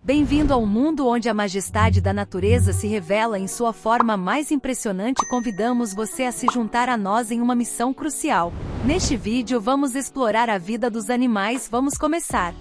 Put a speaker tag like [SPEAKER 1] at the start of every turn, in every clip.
[SPEAKER 1] Bem-vindo ao mundo onde a majestade da natureza se revela em sua forma mais impressionante. Convidamos você a se juntar a nós em uma missão crucial. Neste vídeo vamos explorar a vida dos animais. Vamos começar.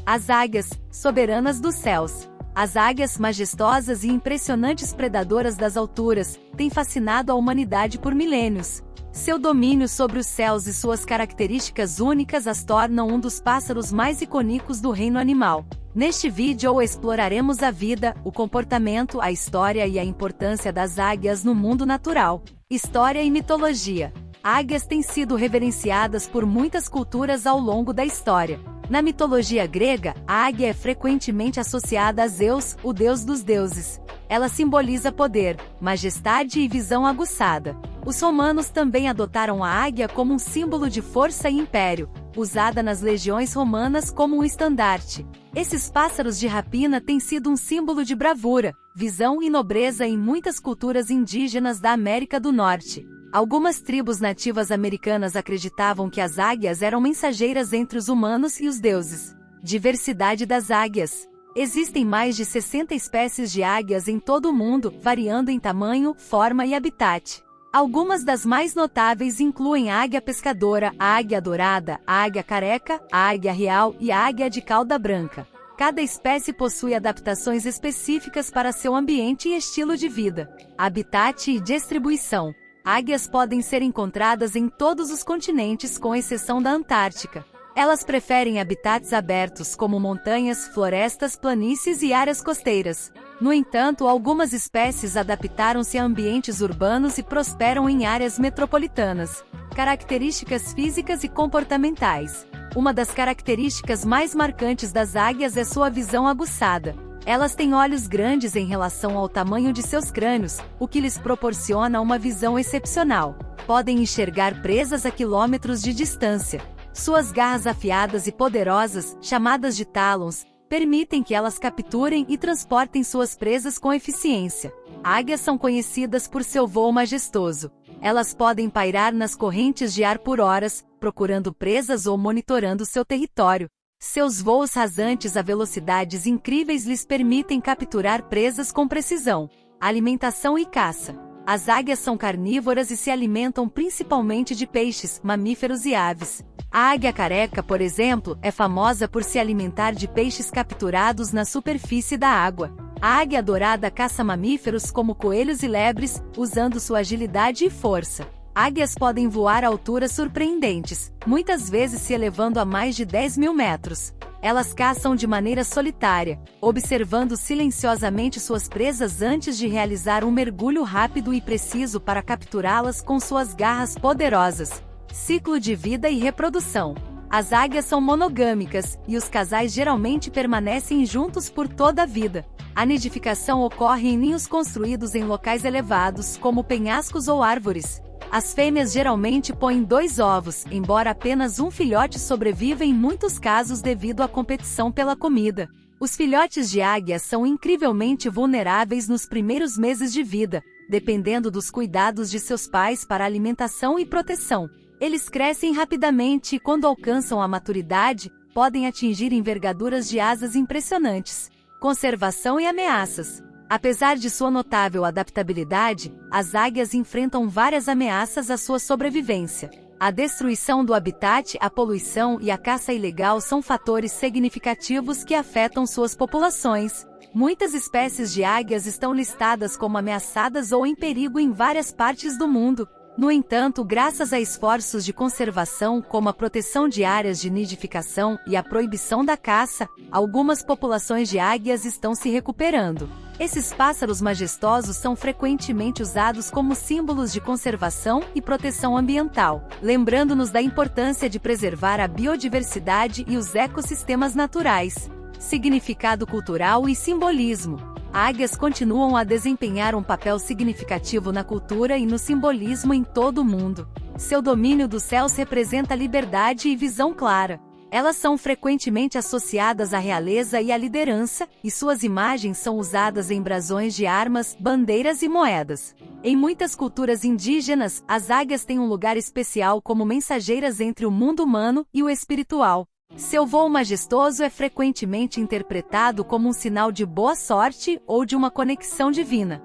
[SPEAKER 1] As águias, soberanas dos céus. As águias, majestosas e impressionantes predadoras das alturas, têm fascinado a humanidade por milênios. Seu domínio sobre os céus e suas características únicas as tornam um dos pássaros mais icônicos do reino animal. Neste vídeo exploraremos a vida, o comportamento, a história e a importância das águias no mundo natural. História e mitologia. Águias têm sido reverenciadas por muitas culturas ao longo da história. Na mitologia grega, a águia é frequentemente associada a Zeus, o deus dos deuses. Ela simboliza poder, majestade e visão aguçada. Os romanos também adotaram a águia como um símbolo de força e império, usada nas legiões romanas como um estandarte. Esses pássaros de rapina têm sido um símbolo de bravura, visão e nobreza em muitas culturas indígenas da América do Norte. Algumas tribos nativas americanas acreditavam que as águias eram mensageiras entre os humanos e os deuses. Diversidade das águias. Existem mais de 60 espécies de águias em todo o mundo, variando em tamanho, forma e habitat. Algumas das mais notáveis incluem a águia pescadora, a águia dourada, a águia careca, a águia real e a águia de cauda branca. Cada espécie possui adaptações específicas para seu ambiente e estilo de vida. Habitat e distribuição. Águias podem ser encontradas em todos os continentes com exceção da Antártica. Elas preferem habitats abertos como montanhas, florestas, planícies e áreas costeiras. No entanto, algumas espécies adaptaram-se a ambientes urbanos e prosperam em áreas metropolitanas. Características físicas e comportamentais. Uma das características mais marcantes das águias é sua visão aguçada. Elas têm olhos grandes em relação ao tamanho de seus crânios, o que lhes proporciona uma visão excepcional. Podem enxergar presas a quilômetros de distância. Suas garras afiadas e poderosas, chamadas de talons, permitem que elas capturem e transportem suas presas com eficiência. Águias são conhecidas por seu voo majestoso. Elas podem pairar nas correntes de ar por horas, procurando presas ou monitorando seu território. Seus voos rasantes a velocidades incríveis lhes permitem capturar presas com precisão. Alimentação e caça. As águias são carnívoras e se alimentam principalmente de peixes, mamíferos e aves. A águia careca, por exemplo, é famosa por se alimentar de peixes capturados na superfície da água. A águia dourada caça mamíferos como coelhos e lebres, usando sua agilidade e força. Águias podem voar a alturas surpreendentes, muitas vezes se elevando a mais de 10.000 metros. Elas caçam de maneira solitária, observando silenciosamente suas presas antes de realizar um mergulho rápido e preciso para capturá-las com suas garras poderosas. Ciclo de vida e reprodução. As águias são monogâmicas, e os casais geralmente permanecem juntos por toda a vida. A nidificação ocorre em ninhos construídos em locais elevados, como penhascos ou árvores. As fêmeas geralmente põem 2 ovos, embora apenas um filhote sobreviva em muitos casos devido à competição pela comida. Os filhotes de águia são incrivelmente vulneráveis nos primeiros meses de vida, dependendo dos cuidados de seus pais para alimentação e proteção. Eles crescem rapidamente e, quando alcançam a maturidade, podem atingir envergaduras de asas impressionantes. Conservação e ameaças. Apesar de sua notável adaptabilidade, as águias enfrentam várias ameaças à sua sobrevivência. A destruição do habitat, a poluição e a caça ilegal são fatores significativos que afetam suas populações. Muitas espécies de águias estão listadas como ameaçadas ou em perigo em várias partes do mundo. No entanto, graças a esforços de conservação como a proteção de áreas de nidificação e a proibição da caça, algumas populações de águias estão se recuperando. Esses pássaros majestosos são frequentemente usados como símbolos de conservação e proteção ambiental, lembrando-nos da importância de preservar a biodiversidade e os ecossistemas naturais. Significado cultural e simbolismo. Águias continuam a desempenhar um papel significativo na cultura e no simbolismo em todo o mundo. Seu domínio dos céus representa liberdade e visão clara. Elas são frequentemente associadas à realeza e à liderança, e suas imagens são usadas em brasões de armas, bandeiras e moedas. Em muitas culturas indígenas, as águias têm um lugar especial como mensageiras entre o mundo humano e o espiritual. Seu voo majestoso é frequentemente interpretado como um sinal de boa sorte ou de uma conexão divina.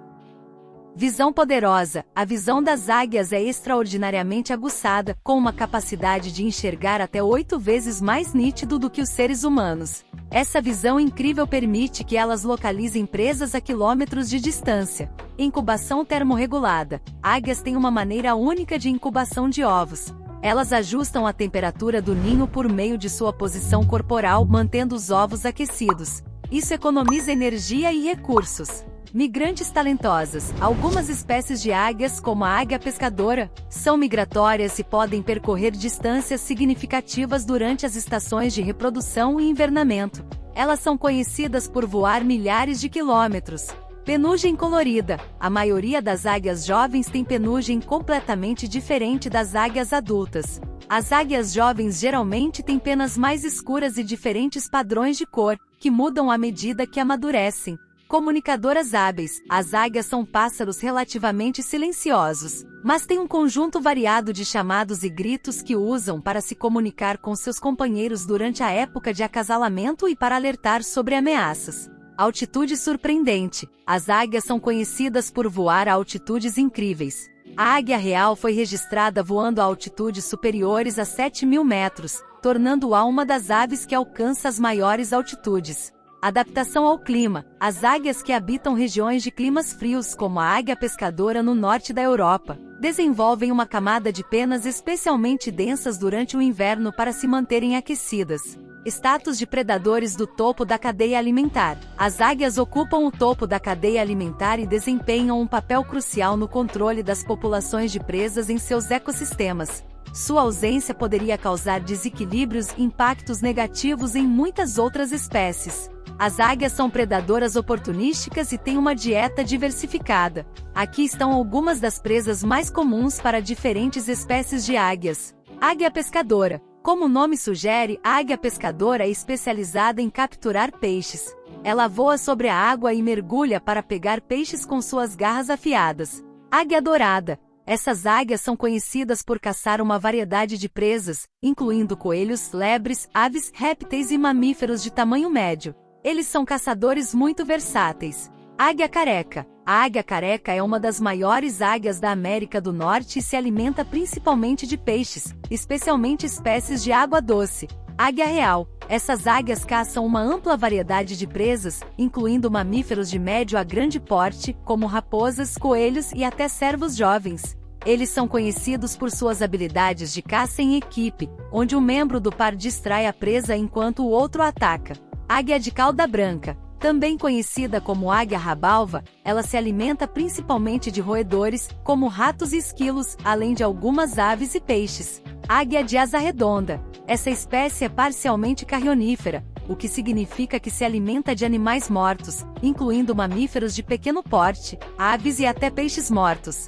[SPEAKER 1] Visão poderosa. A visão das águias é extraordinariamente aguçada, com uma capacidade de enxergar até 8 vezes mais nítido do que os seres humanos. Essa visão incrível permite que elas localizem presas a quilômetros de distância. Incubação termorregulada. Águias têm uma maneira única de incubação de ovos. Elas ajustam a temperatura do ninho por meio de sua posição corporal, mantendo os ovos aquecidos. Isso economiza energia e recursos. Migrantes talentosas. Algumas espécies de águias, como a águia pescadora, são migratórias e podem percorrer distâncias significativas durante as estações de reprodução e invernamento. Elas são conhecidas por voar milhares de quilômetros. Penugem colorida. A maioria das águias jovens tem penugem completamente diferente das águias adultas. As águias jovens geralmente têm penas mais escuras e diferentes padrões de cor, que mudam à medida que amadurecem. Comunicadoras hábeis. As águias são pássaros relativamente silenciosos, mas têm um conjunto variado de chamados e gritos que usam para se comunicar com seus companheiros durante a época de acasalamento e para alertar sobre ameaças. Altitude surpreendente. As águias são conhecidas por voar a altitudes incríveis. A águia real foi registrada voando a altitudes superiores a 7.000 metros, tornando-a uma das aves que alcança as maiores altitudes. Adaptação ao clima. As águias que habitam regiões de climas frios, como a águia pescadora no norte da Europa, desenvolvem uma camada de penas especialmente densas durante o inverno para se manterem aquecidas. Status de predadores do topo da cadeia alimentar. As águias ocupam o topo da cadeia alimentar e desempenham um papel crucial no controle das populações de presas em seus ecossistemas. Sua ausência poderia causar desequilíbrios e impactos negativos em muitas outras espécies. As águias são predadoras oportunísticas e têm uma dieta diversificada. Aqui estão algumas das presas mais comuns para diferentes espécies de águias. Águia pescadora. Como o nome sugere, a águia pescadora é especializada em capturar peixes. Ela voa sobre a água e mergulha para pegar peixes com suas garras afiadas. Águia dourada. Essas águias são conhecidas por caçar uma variedade de presas, incluindo coelhos, lebres, aves, répteis e mamíferos de tamanho médio. Eles são caçadores muito versáteis. Águia careca. A águia careca é uma das maiores águias da América do Norte e se alimenta principalmente de peixes, especialmente espécies de água doce. Águia real. Essas águias caçam uma ampla variedade de presas, incluindo mamíferos de médio a grande porte, como raposas, coelhos e até cervos jovens. Eles são conhecidos por suas habilidades de caça em equipe, onde um membro do par distrai a presa enquanto o outro ataca. Águia de cauda branca. Também conhecida como águia rabalva, ela se alimenta principalmente de roedores, como ratos e esquilos, além de algumas aves e peixes. Águia de asa redonda. Essa espécie é parcialmente carrionífera, o que significa que se alimenta de animais mortos, incluindo mamíferos de pequeno porte, aves e até peixes mortos.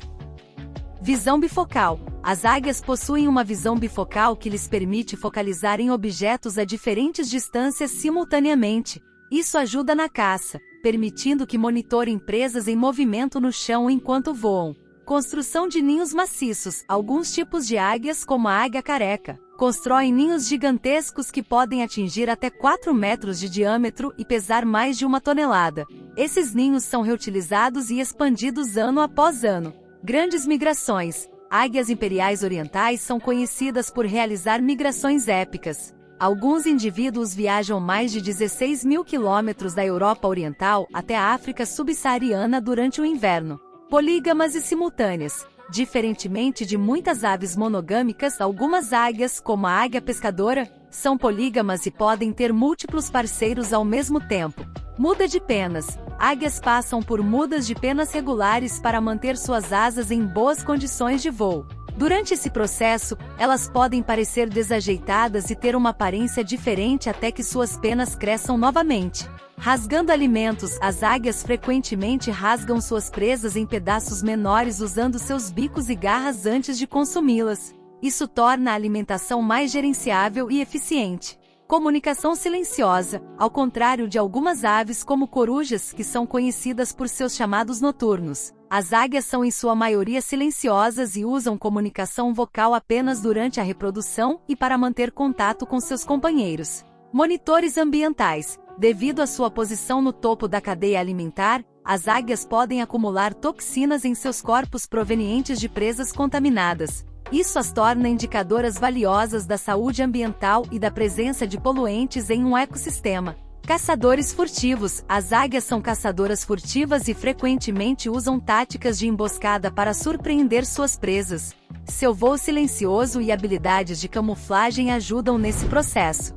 [SPEAKER 1] Visão bifocal. As águias possuem uma visão bifocal que lhes permite focalizar em objetos a diferentes distâncias simultaneamente. Isso ajuda na caça, permitindo que monitorem presas em movimento no chão enquanto voam. Construção de ninhos maciços. Alguns tipos de águias, como a águia careca, constroem ninhos gigantescos que podem atingir até 4 metros de diâmetro e pesar mais de 1 tonelada. Esses ninhos são reutilizados e expandidos ano após ano. Grandes migrações. Águias imperiais orientais são conhecidas por realizar migrações épicas. Alguns indivíduos viajam mais de 16.000 quilômetros da Europa Oriental até a África subsaariana durante o inverno. Polígamas e simultâneas. Diferentemente de muitas aves monogâmicas, algumas águias, como a águia pescadora, são polígamas e podem ter múltiplos parceiros ao mesmo tempo. Muda de penas. Águias passam por mudas de penas regulares para manter suas asas em boas condições de voo. Durante esse processo, elas podem parecer desajeitadas e ter uma aparência diferente até que suas penas cresçam novamente. Rasgando alimentos. As águias frequentemente rasgam suas presas em pedaços menores usando seus bicos e garras antes de consumi-las. Isso torna a alimentação mais gerenciável e eficiente. Comunicação silenciosa, ao contrário de algumas aves como corujas que são conhecidas por seus chamados noturnos. As águias são em sua maioria silenciosas e usam comunicação vocal apenas durante a reprodução e para manter contato com seus companheiros. Monitores ambientais. Devido à sua posição no topo da cadeia alimentar, as águias podem acumular toxinas em seus corpos provenientes de presas contaminadas. Isso as torna indicadoras valiosas da saúde ambiental e da presença de poluentes em um ecossistema. Caçadores furtivos. As águias são caçadoras furtivas e frequentemente usam táticas de emboscada para surpreender suas presas. Seu voo silencioso e habilidades de camuflagem ajudam nesse processo.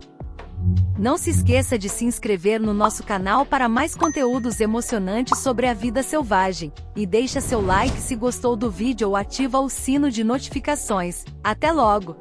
[SPEAKER 1] Não se esqueça de se inscrever no nosso canal para mais conteúdos emocionantes sobre a vida selvagem, e deixa seu like se gostou do vídeo ou ativa o sino de notificações. Até logo!